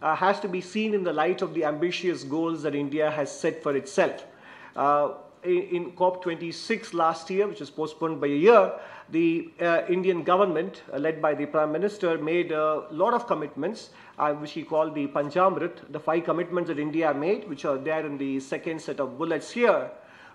has to be seen in the light of the ambitious goals that India has set for itself. In COP26 last year, which was postponed by a year, the Indian government, led by the Prime Minister, made a lot of commitments, which he called the Panchamrit, the 5 commitments that India made, which are there in the second set of bullets here.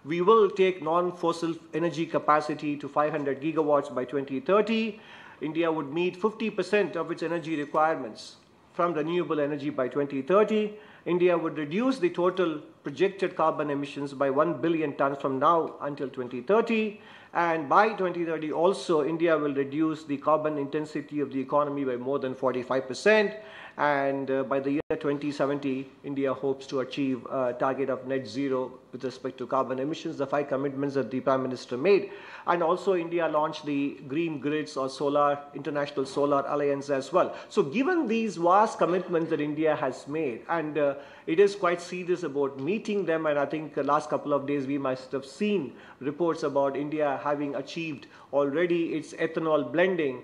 We will take non-fossil energy capacity to 500 gigawatts by 2030. India would meet 50% of its energy requirements from renewable energy by 2030. India would reduce the total projected carbon emissions by 1 billion tons from now until 2030. And by 2030 also, India will reduce the carbon intensity of the economy by more than 45%. And by the year 2070, India hopes to achieve a target of net zero with respect to carbon emissions, the 5 commitments that the Prime Minister made. And also India launched the Green Grids or International Solar Alliance as well. So given these vast commitments that India has made, and it is quite serious about meeting them, and I think the last couple of days we must have seen reports about India having achieved already its ethanol blending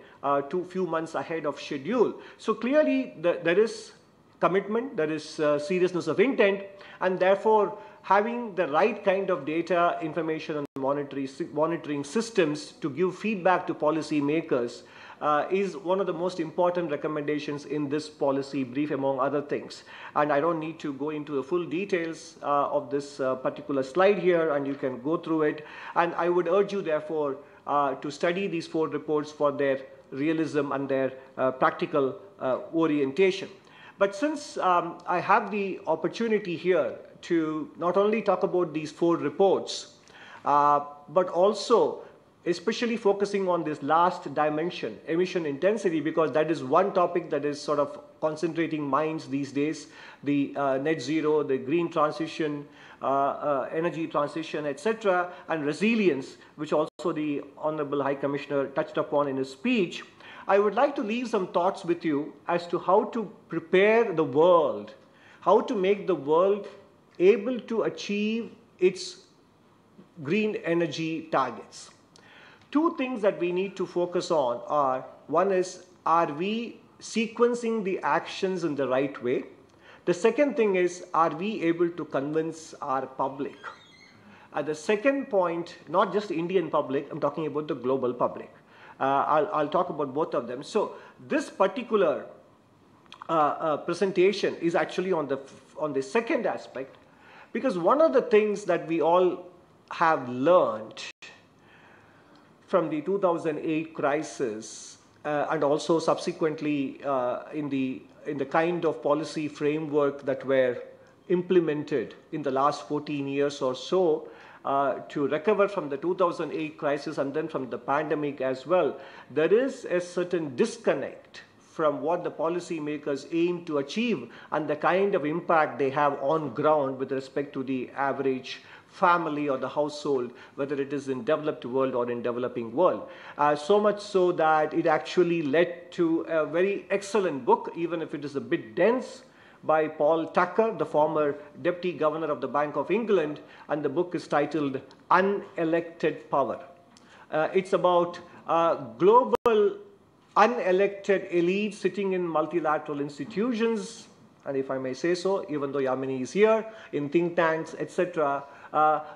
few months ahead of schedule. So clearly there is commitment, there is seriousness of intent, and therefore having the right kind of data, information and monitoring systems to give feedback to policy makers is one of the most important recommendations in this policy brief, among other things. And I don't need to go into the full details of this particular slide here, and you can go through it. And I would urge you, therefore, to study these 4 reports for their realism and their practical orientation. But since I have the opportunity here to not only talk about these 4 reports, but also especially focusing on this last dimension, emission intensity, because that is one topic that is sort of concentrating minds these days, the net zero, the green transition, energy transition, etc., and resilience, which also the Honorable High Commissioner touched upon in his speech. I would like to leave some thoughts with you as to how to prepare the world, how to make the world able to achieve its green energy targets. 2 things that we need to focus on are, one is, are we sequencing the actions in the right way? The second thing is, are we able to convince our public? The second point, not just Indian public, I'm talking about the global public. I'll talk about both of them. So this particular presentation is actually on the second aspect, because one of the things that we all have learned from the 2008 crisis and also subsequently in the kind of policy framework that were implemented in the last 14 years or so to recover from the 2008 crisis and then from the pandemic as well, there is a certain disconnect from what the policymakers aim to achieve and the kind of impact they have on ground with respect to the average family or the household, whether it is in developed world or in developing world. So much so that it actually led to a very excellent book, even if it is a bit dense, by Paul Tucker, the former Deputy Governor of the Bank of England, and the book is titled Unelected Power. It's about global unelected elites sitting in multilateral institutions, and if I may say so, even though Yamini is here, in think tanks, etc.,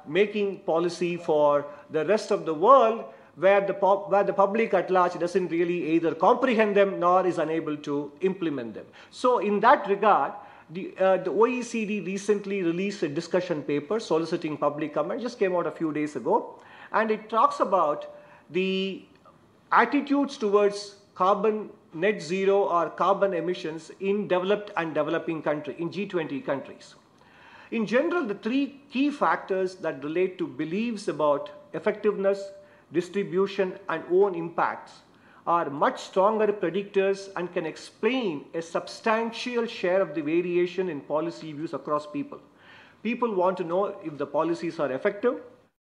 making policy for the rest of the world, where the public at large doesn't really either comprehend them nor is unable to implement them. So in that regard, the OECD recently released a discussion paper soliciting public comment, just came out a few days ago, and it talks about the attitudes towards carbon net zero or carbon emissions in developed and developing countries, in G20 countries. In general, the 3 key factors that relate to beliefs about effectiveness, distribution, and own impacts are much stronger predictors and can explain a substantial share of the variation in policy views across people. People want to know if the policies are effective,